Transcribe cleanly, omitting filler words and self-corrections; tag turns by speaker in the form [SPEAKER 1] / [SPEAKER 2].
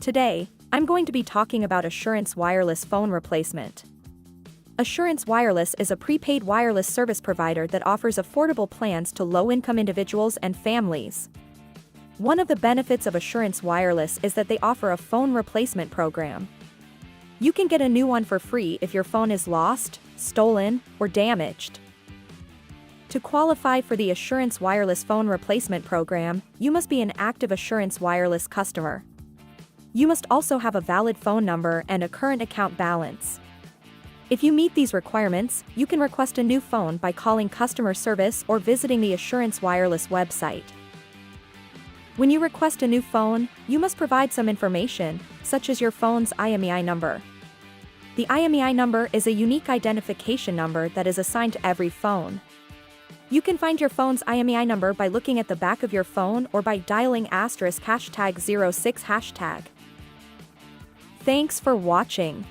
[SPEAKER 1] Today, I'm going to be talking about Assurance Wireless phone replacement. Assurance Wireless is a prepaid wireless service provider that offers affordable plans to low-income individuals and families. One of the benefits of Assurance Wireless is that they offer a phone replacement program. You can get a new one for free if your phone is lost, stolen, or damaged. To qualify for the Assurance Wireless phone replacement program, you must be an active Assurance Wireless customer. You must also have a valid phone number and a current account balance. If you meet these requirements, you can request a new phone by calling customer service or visiting the Assurance Wireless website. When you request a new phone, you must provide some information, such as your phone's IMEI number. The IMEI number is a unique identification number that is assigned to every phone. You can find your phone's IMEI number by looking at the back of your phone or by dialing *##06#. Thanks for watching.